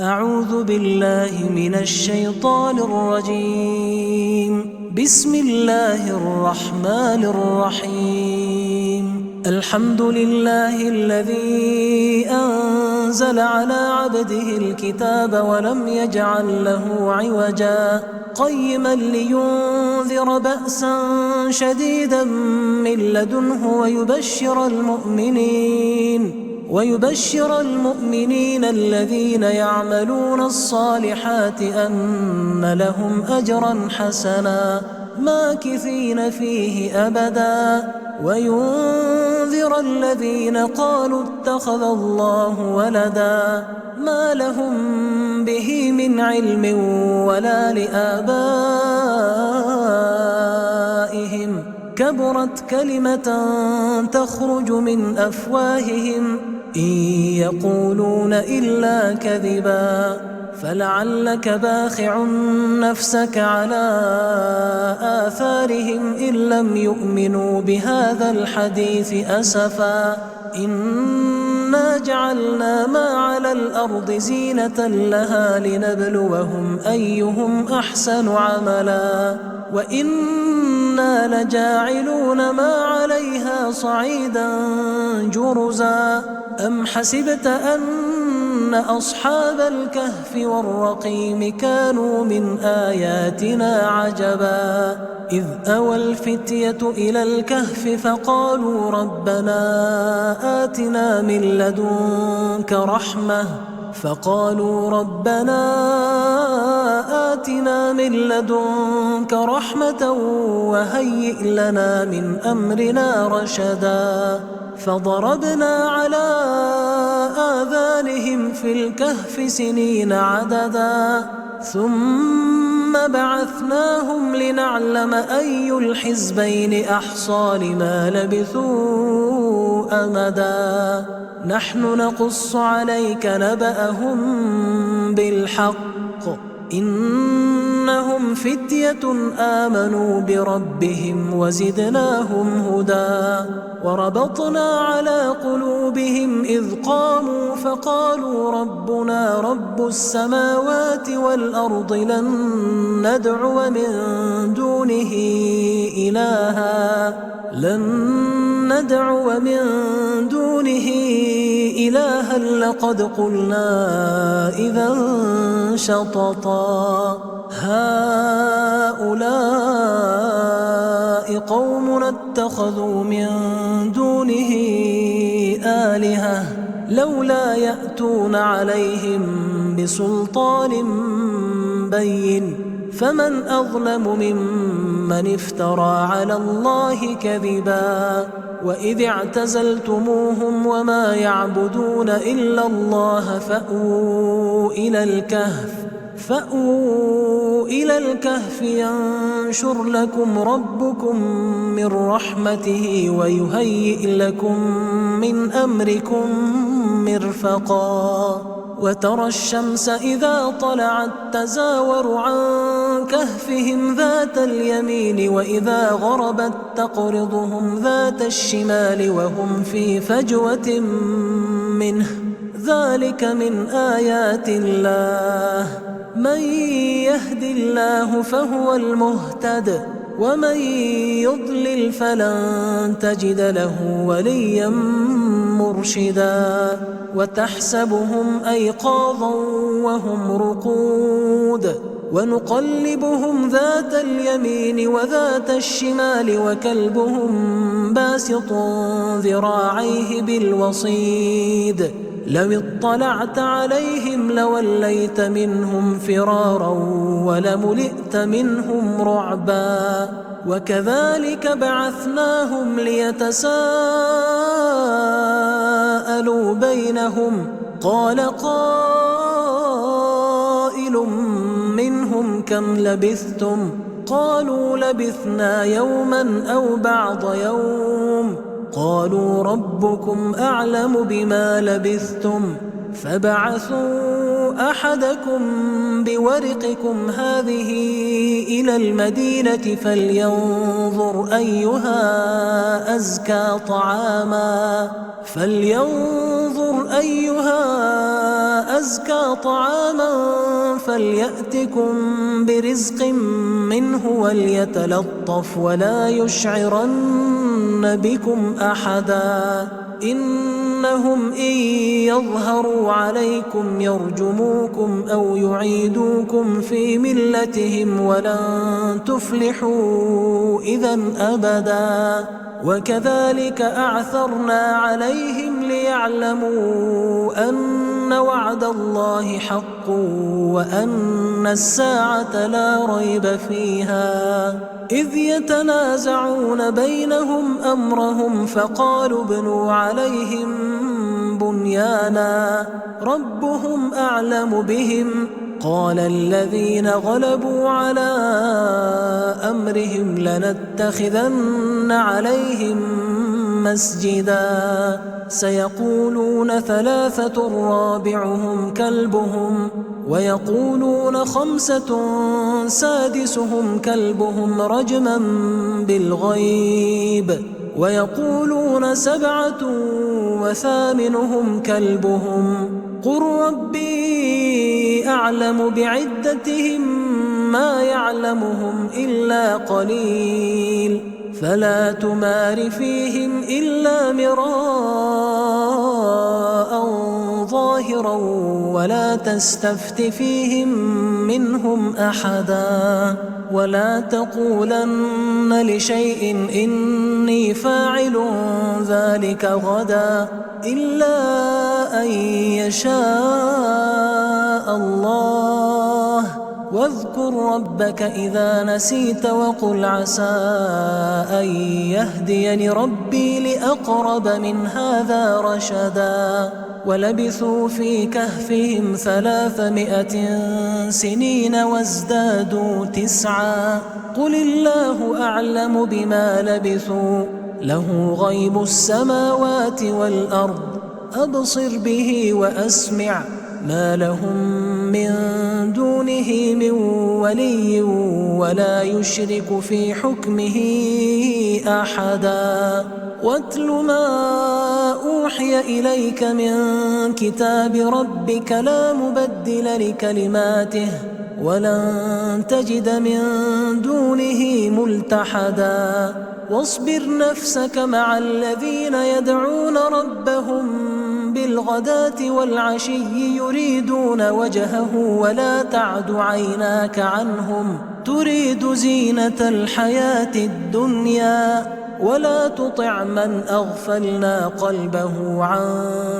أعوذ بالله من الشيطان الرجيم. بسم الله الرحمن الرحيم. الحمد لله الذي أنزل على عبده الكتاب ولم يجعل له عوجا قيما لينذر بأسا شديدا من لدنه ويبشر المؤمنين الذين يعملون الصالحات أن لهم أجرا حسنا ماكثين فيه أبدا وينذر الذين قالوا اتخذ الله ولدا ما لهم به من علم ولا لآبائهم كبرت كلمة تخرج من أفواههم إن يقولون إلا كذبا فلعلك باخع نفسك على آثارهم إن لم يؤمنوا بهذا الحديث أسفا إنا جعلنا ما على الأرض زينة لها لنبلوهم أيهم أحسن عملا وإنا لجاعلون ما عليها صعيدا جرزا أم حسبت أن أصحاب الكهف والرقيم كانوا من آياتنا عجبا إذ أوى الفتية إلى الكهف فقالوا ربنا آتنا من لدنك رحمة وهيئ لنا من أمرنا رشدا فضربنا على آذانهم في الكهف سنين عددا ثم بعثناهم لنعلم أي الحزبين أحصى لما لبثوا أمدا نحن نقص عليك نبأهم بالحق إنهم فتية آمنوا بربهم وزدناهم هدى وربطنا على قلوبهم إذ قاموا فقالوا ربنا رب السماوات والأرض لن ندعو من دونه إلها لقد قلنا إذا شططا هؤلاء قومنا اتخذوا من دونه آلهة لولا يأتون عليهم بسلطان بين فمن أظلم ممن افترى على الله كذبا وإذ اعتزلتموهم وما يعبدون إلا الله فأووا إلى الكهف ينشر لكم ربكم من رحمته ويهيئ لكم من أمركم مرفقا وترى الشمس إذا طلعت تزاور عن كهفهم ذات اليمين وإذا غربت تقرضهم ذات الشمال وهم في فجوة منه ذلك من آيات الله من يهد الله فهو المهتد ومن يضلل فلن تجد له وليا مرشدا وتحسبهم أيقاظا وهم رقود ونقلبهم ذات اليمين وذات الشمال وكلبهم باسط ذراعيه بالوصيد لو اطلعت عليهم لوليت منهم فرارا ولملئت منهم رعبا وكذلك بعثناهم ليتساءلوا بينهم قال قائل منهم كم لبثتم قالوا لبثنا يوما أو بعض يوم قالوا ربكم أعلم بما لبثتم فبعثوا ابعثوا أحدكم بورقكم هذه إلى المدينة فلينظر أيها أزكى طعاما فليأتكم برزق منه وليتلطف ولا يشعرن بكم أحدا إنهم إن يظهروا عليكم يرجموكم أو يعيدوكم في ملتهم ولن تفلحوا إذا أبدا وكذلك أعثرنا عليهم ليعلموا أن وعد الله حق وأن الساعة لا ريب فيها إذ يتنازعون بينهم أمرهم فقالوا ابنوا عليهم بنيانا ربهم أعلم بهم قال الذين غلبوا على أمرهم لنتخذن عليهم مسجدا سيقولون ثلاثة رابعهم كلبهم ويقولون خمسة سادسهم كلبهم رجما بالغيب ويقولون سبعة وثامنهم كلبهم قل ربي أعلم بعدتهم ما يعلمهم إلا قليل فلا تمار فيهم إلا مراء ظاهرا ولا تستفت فيهم منهم أحدا ولا تقولن لشيء إني فاعل ذلك غدا إلا أن يشاء الله واذكر ربك إذا نسيت وقل عسى أن يهديني ربي لأقرب من هذا رشدا ولبثوا في كهفهم 300 سنين وازدادوا 9 قل الله أعلم بما لبثوا له غيب السماوات والأرض أبصر به وأسمع ما لهم من دونه من ولي ولا يشرك في حكمه أحدا واتل ما أوحي إليك من كتاب ربك لا مبدل لكلماته ولن تجد من دونه ملتحدا واصبر نفسك مع الذين يدعون ربهم بالغداة والعشي يريدون وجهه ولا تعد عيناك عنهم تريد زينة الحياة الدنيا ولا تطع من أغفلنا قلبه عن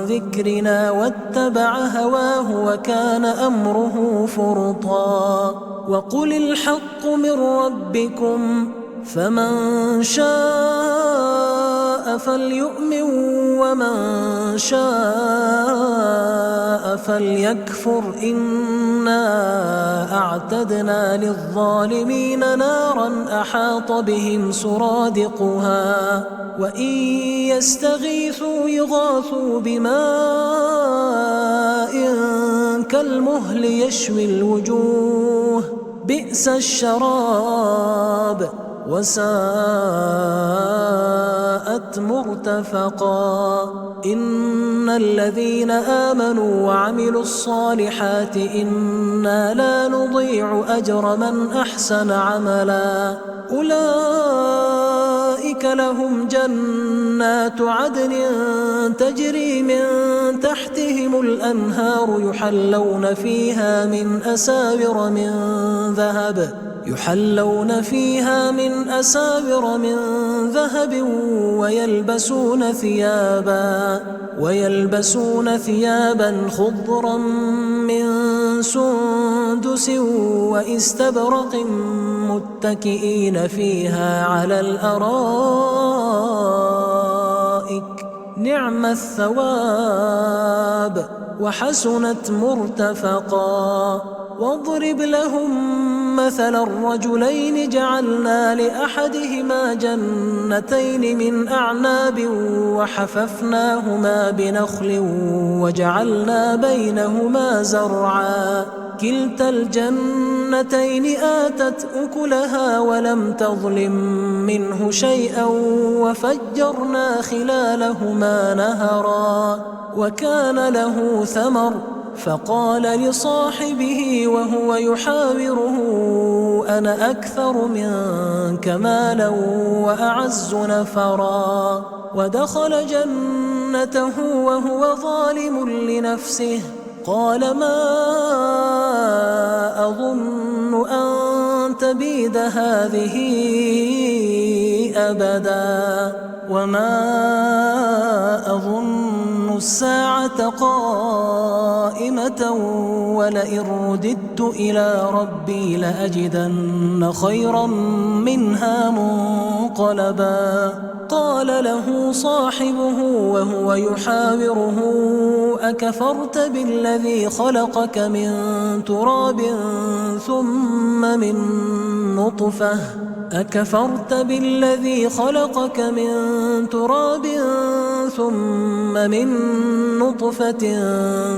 ذكرنا واتبع هواه وكان أمره فرطا وقل الحق من ربكم فمن شاء فليؤمن ومن شاء فليكفر إنا أعتدنا للظالمين نارا أحاط بهم سرادقها وإن يستغيثوا يغاثوا بماء كالمهل يشوي الوجوه بئس الشراب وساءت مرتفقا إن الذين آمنوا وعملوا الصالحات إنا لا نضيع أجر من أحسن عملا أولئك لهم جنات عدن تجري من تحتهم الأنهار يحلون فيها من أساور من ذهب ويلبسون ثيابا خضرا من سندس واستبرق متكئين فيها على الأرائك نعم الثواب وحسنت مرتفقا واضرب لهم مثل الرجلين جعلنا لأحدهما جنتين من أعناب وحففناهما بنخل وجعلنا بينهما زرعا كلتا الجنتين آتت أكلها ولم تظلم منه شيئا وفجرنا خلالهما نهرا وكان له ثمر فقال لصاحبه وهو يحاوره أنا أكثر منك مالا وأعز نفرا ودخل جنته وهو ظالم لنفسه قال ما أظن أن تبيد هذه أبدا وما أظن الساعة قائمة ولئن رددت إلى ربي لأجدن خيرا منها منقلبا قال له صاحبه وهو يحاوره أكفرت بالذي خلقك من تراب ثم من نطفة أكفرت بالذي خلقك من تراب ثم من نطفة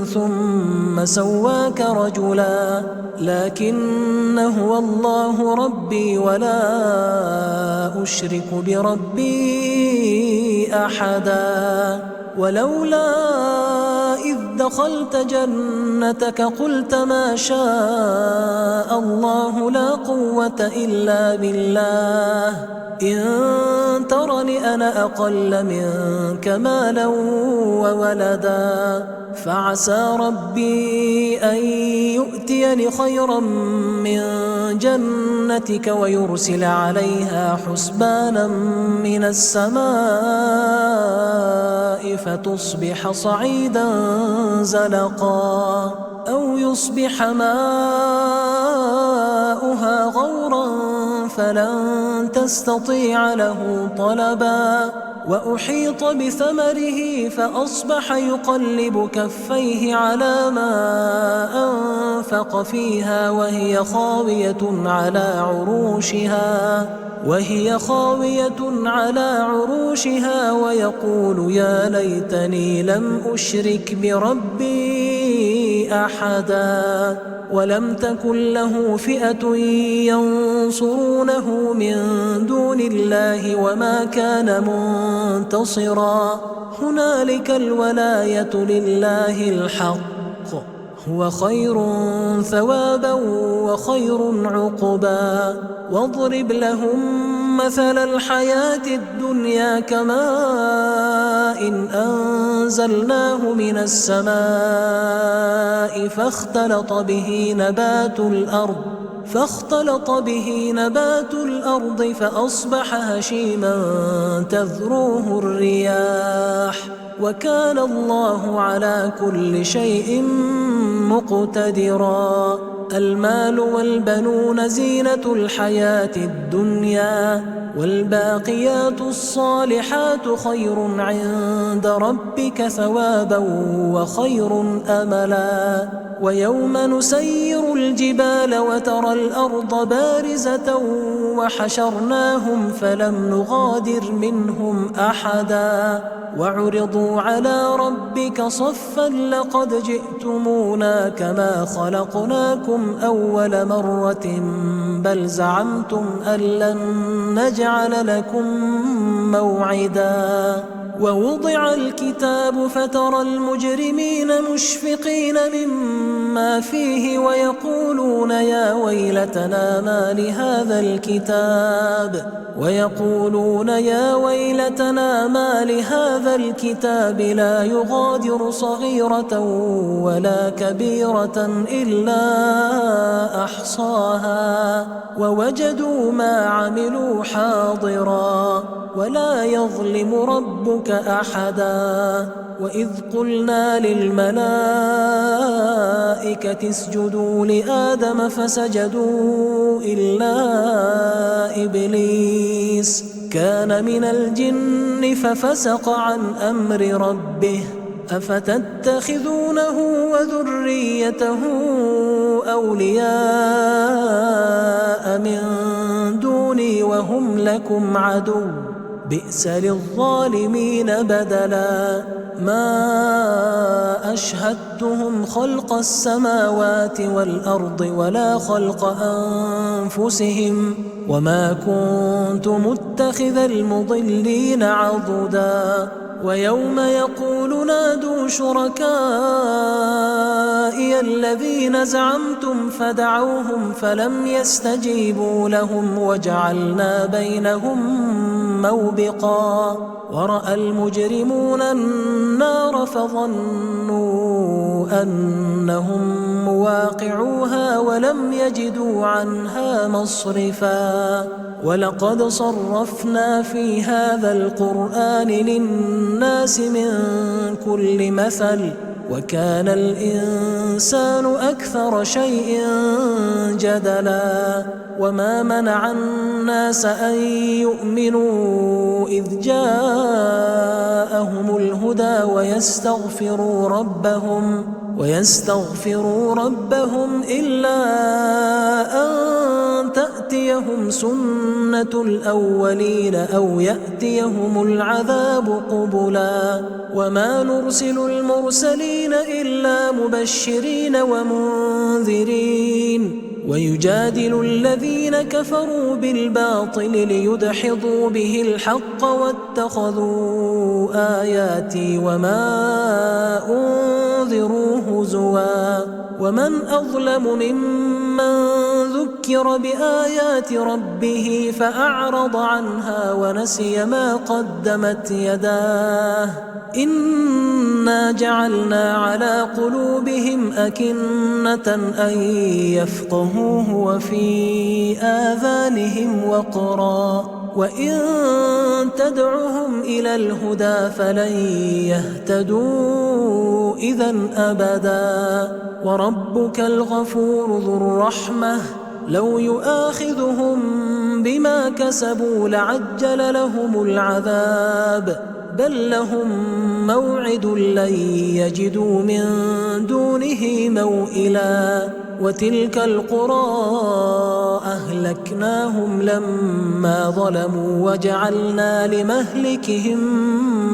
ثم سواك رجلا لكن هو الله ربي ولا أشرك بربي أحدا ولولا إذ دخلت جنتك قلت ما شاء الله لا قوة إلا بالله إن ترني أنا أقل منك مالا وولدا فعسى ربي أن يؤتيني خيرا من جنتك ويرسل عليها حسبانا من السماء فتصبح صعيدا زلقا أو يصبح ماؤها غورا فلن تستطيع له طلبا وأحيط بثمره فأصبح يقلب كفيه على ما أنفق فيها وهي خاوية على عروشها ويقول يا ليتني لم أشرك بربي أحدا ولم تكن له فئة ينصرونه من دون الله وما كان منتصرا هنالك الولاية لله الحق هو خير ثوابا وخير عقبا واضرب لهم مثل الحياة الدنيا كماء إن أنزلناه من السماء فاختلط به نبات الأرض فأصبح هشيما تذروه الرياح وكان الله على كل شيء مقتدرا المال والبنون زينة الحياة الدنيا والباقيات الصالحات خير عند ربك ثوابا وخير أملا ويوم نسير الجبال وترى الأرض بارزة وحشرناهم فلم نغادر منهم أحدا وعرضوا على ربك صفا لقد جئتمونا كما خلقناكم أول مرة بل زعمتم أن لن نجعل لكم موعدا ووضع الكتاب فترى المجرمين مشفقين مما فيه ويقولون يا ويلتنا ما لهذا الكتاب لا يغادر صغيرة ولا كبيرة إلا أحصاها ووجدوا ما عملوا حاضرا ولا يظلم ربك أحدا وإذ قلنا للملائكة اسجدوا لآدم فسجدوا إلا إبليس كان من الجن ففسق عن أمر ربه أفتتخذونه وذريته أولياء من دوني وهم لكم عدو بئس للظالمين بدلا ما أشهدتهم خلق السماوات والأرض ولا خلق أنفسهم وما كنت متخذ المضلين عضدا ويوم يقول نادوا شركائي الذين زعمتم فدعوهم فلم يستجيبوا لهم وجعلنا بينهم موبقا ورأى المجرمون النار فظنوا أنهم مواقعوها ولم يجدوا عنها مصرفا ولقد صرفنا في هذا القرآن للناس من كل مثل وكان الإنسان أكثر شيء جدلا وما منع الناس أن يؤمنوا إذ جاءهم الهدى ويستغفروا ربهم إلا أن تأتيهم سنة الأولين أو يأتيهم العذاب قبلا وما نرسل المرسلين إلا مبشرين ومنذرين ويجادل الذين كفروا بالباطل ليدحضوا به الحق واتخذوا آياتي وما أنذروا هزوا ومن أظلم ممن ذكر بآيات ربه فأعرض عنها ونسي ما قدمت يداه إنا جعلنا على قلوبهم أكنة أن يفقهوه وفي آذانهم وقرا وإن تدعهم إلى الهدى فلن يهتدوا إذن أبدا وربك الغفور ذو الرحمة لو يؤاخذهم بما كسبوا لعجل لهم العذاب بل لهم موعد لن يجدوا من دونه موئلا وتلك القرى أهلكناهم لما ظلموا وجعلنا لمهلكهم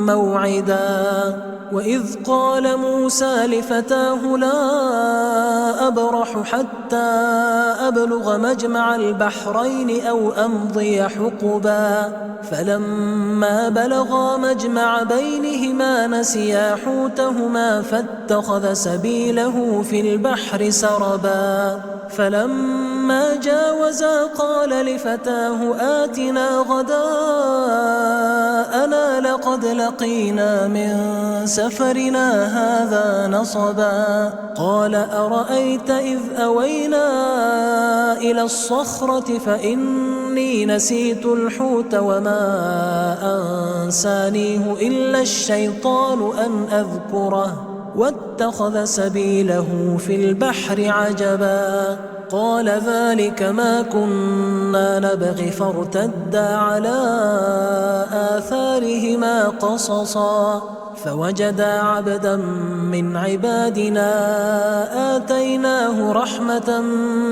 موعدا وإذ قال موسى لفتاه لا أبرح حتى أبلغ مجمع البحرين أو أمضي حقبا فلما بلغا مجمع بينهما نسيا حوتهما فاتخذ سبيله في البحر سربا فلما جاوزا قال لفتاه آتنا غداءنا لقد لقينا من سفرنا هذا نصبا قال أرأيت إذ أوينا إلى الصخرة فإني نسيت الحوت وما أنسانيه إلا الشيطان أن أذكره واتخذ سبيله في البحر عجبا قال ذلك ما كنا نبغي فارتدا على آثارهما قصصا فوجدا عبدا من عبادنا آتيناه رحمة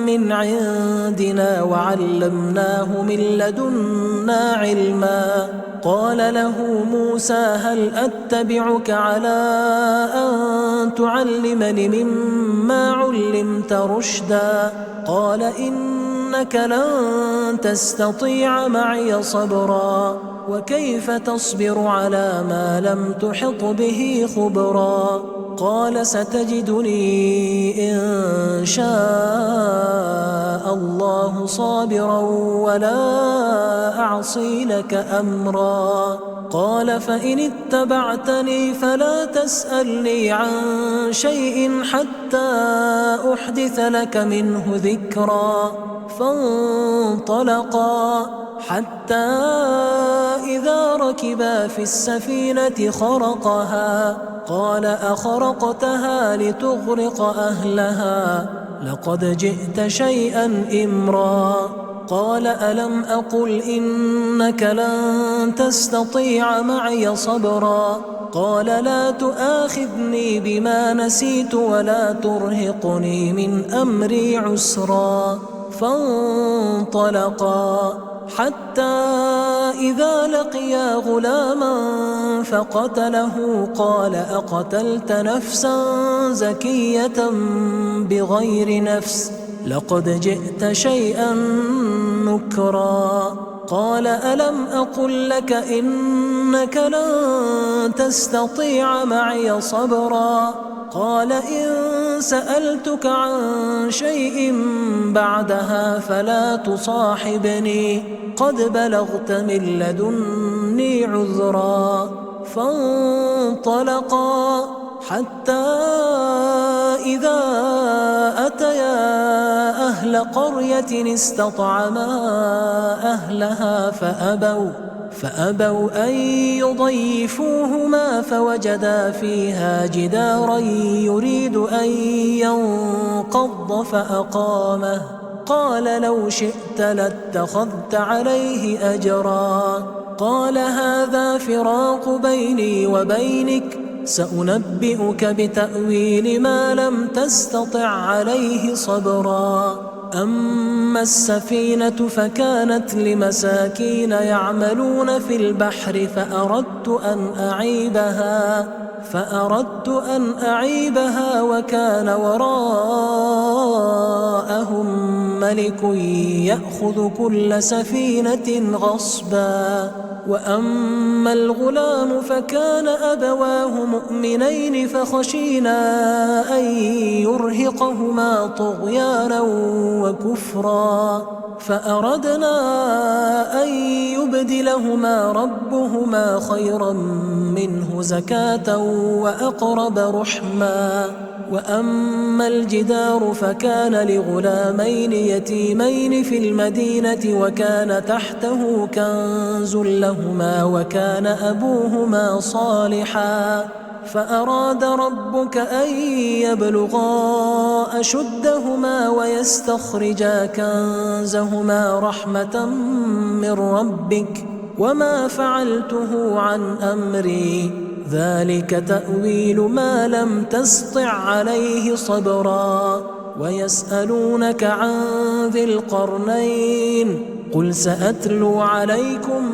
من عندنا وعلمناه من لدنا علما قال له موسى هل أتبعك على أن تعلمني مما علمت رشدا قال إنك لن تستطيع معي صبرا وكيف تصبر على ما لم تحط به خبرا قال ستجدني إن شاء الله صابرا ولا أعصي لك أمرا قال فإن اتبعتني فلا تسألني عن شيء حتى أحدث لك منه ذكرا فانطلقا حتى إذا ركبا في السفينة خرقها قال أخرقتها لتغرق أهلها لقد جئت شيئا إمرا قال ألم أقل إنك لن تستطيع معي صبرا قال لا تؤاخذني بما نسيت ولا ترهقني من أمري عسرا فانطلقا حتى إذا لقيا غلاما فقتله قال أقتلت نفسا زكية بغير نفس لقد جئت شيئا نكرا قال ألم أقل لك إنك لن تستطيع معي صبرا قال إن سألتك عن شيء بعدها فلا تصاحبني قد بلغت من لدني عذرا فانطلقا حتى إذا أتيا أهل قرية استطعما أهلها فأبوا أن يضيفوهما فوجدا فيها جدارا يريد أن ينقض فأقامه قال لو شئت لاتخذت عليه أجرا قال هذا فراق بيني وبينك سأنبئك بتأويل ما لم تستطع عليه صبرا أما السفينة فكانت لمساكين يعملون في البحر فأردت أن أعيبها وكان وراءهم ملك يأخذ كل سفينة غصبا وأما الغلام فكان أبواه مؤمنين فخشينا أن يرهقهما طغيانا وكفرا فأردنا أن يبدلهما ربهما خيرا منه زكاة وأقرب رحما وأما الجدار فكان لغلامين يتيمين في المدينة وكان تحته كنز لهما وكان أبوهما صالحا فأراد ربك أن يبلغا أشدهما ويستخرجا كنزهما رحمة من ربك وما فعلته عن أمري ذلك تأويل ما لم تسطع عليه صبرا ويسألونك عن ذي القرنين قل سأتلو عليكم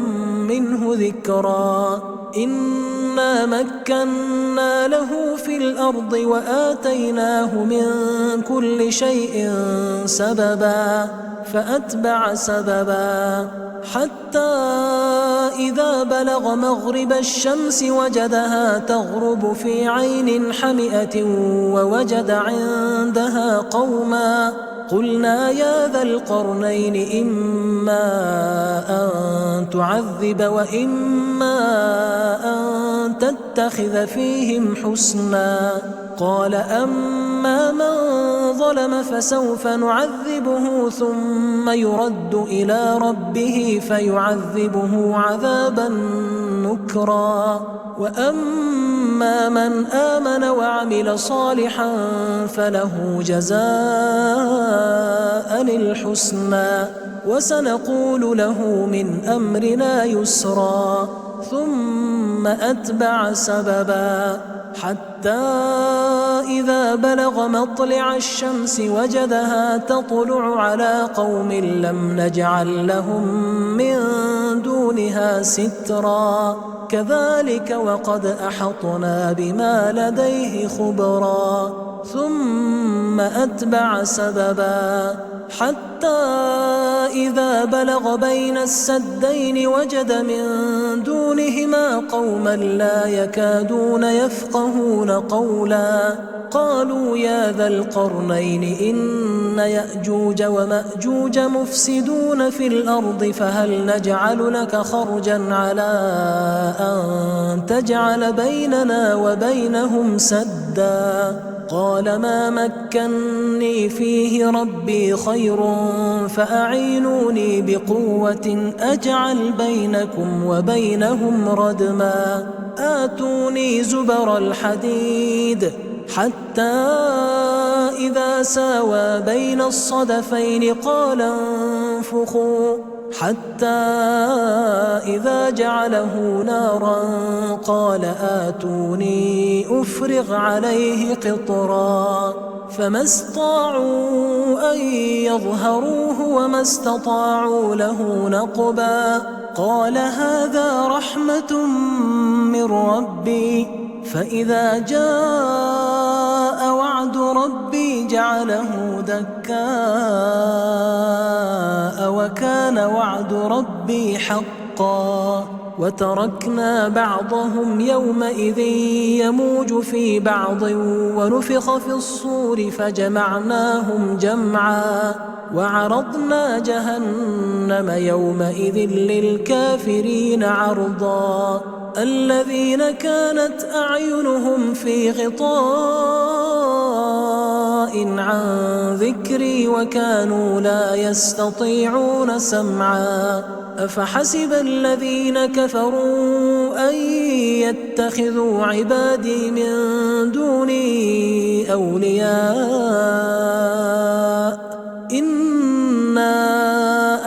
منه ذكرا إنا مكنا له في الأرض وآتيناه من كل شيء سببا فأتبع سببا حتى إذا بلغ مغرب الشمس وجدها تغرب في عين حمئة ووجد عندها قوما قلنا يا ذا القرنين إما أن تعذب وإما أن تتخذ فيهم حسنا قال أما من ظلم فسوف نعذبه ثم يرد إلى ربه فيعذبه عذابا نكرا وأما من آمن وعمل صالحا فله جزاء الحسنى وسنقول له من أمرنا يسرا ثم أتبع سببا حتى إذا بلغ مطلع الشمس وجدها تطلع على قوم لم نجعل لهم من دونها سترا كذلك وقد أحطنا بما لديه خبرا ثم أتبع سببا حتى إذا بلغ بين السدين وجد من دونهما قوما لا يكادون يفقهون قولا قالوا يا ذا القرنين إن يأجوج ومأجوج مفسدون في الأرض فهل نجعل لك خرجا على أن تجعل بيننا وبينهم سدا قال ما مكني فيه ربي خير فأعينوني بقوة أجعل بينكم وبينهم ردما آتوني زبر الحديد حتى فإذا ساوى بين الصدفين قال انفخوا حتى إذا جعله نارا قال آتوني أفرغ عليه قطرا فما استطاعوا أن يظهروه وما استطاعوا له نقبا قال هذا رحمة من ربي فإذا جاء وعد ربي جعله دكاء وكان وعد ربي حقا وتركنا بعضهم يومئذ يموج في بعض ونفخ في الصور فجمعناهم جمعا وعرضنا جهنم يومئذ للكافرين عرضا الذين كانت أعينهم في غطاء عن ذكري وكانوا لا يستطيعون سمعا أفحسب الذين كفروا أن يتخذوا عبادي من دوني أولياء إنا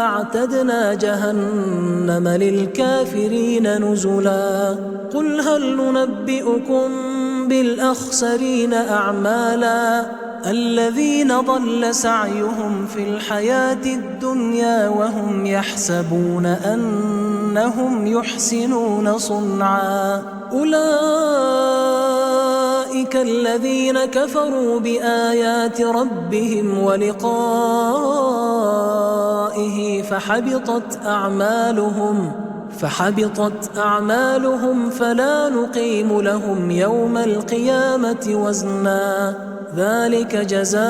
أعتدنا جهنم للكافرين نزلا قل هل ننبئكم بالأخسرين أعمالا الذين ضل سعيهم في الحياة الدنيا وهم يحسبون أنهم يحسنون صنعا أولئك الذين كفروا بآيات ربهم ولقائه فحبطت أعمالهم فلا نقيم لهم يوم القيامة وزنا ذلك جزاؤهم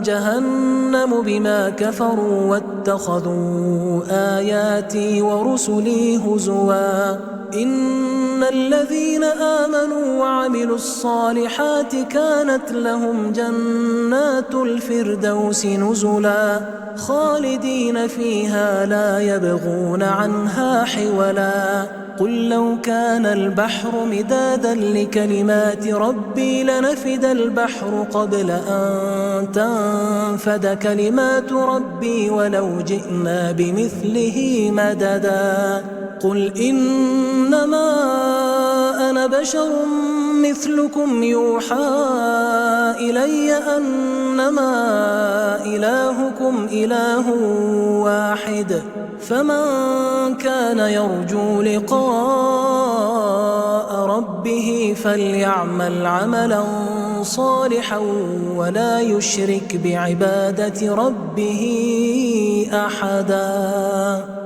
جهنم بما كفروا واتخذوا آياتي ورسلي هزوا إن الذين آمنوا وعملوا الصالحات كانت لهم جنات الفردوس نزلا خالدين فيها لا يبغون عنها حولا قل لو كان البحر مدادا لكلمات ربي لنفد البحر قبل أن تنفد كلمات ربي ولو جئنا بمثله مددا قل إنما أنا بشر مثلكم يوحى إلي أنما إلهكم إله واحد فمن كان يرجو لقاء ربه فليعمل عملا صالحا ولا يشرك بعبادة ربه أحدا.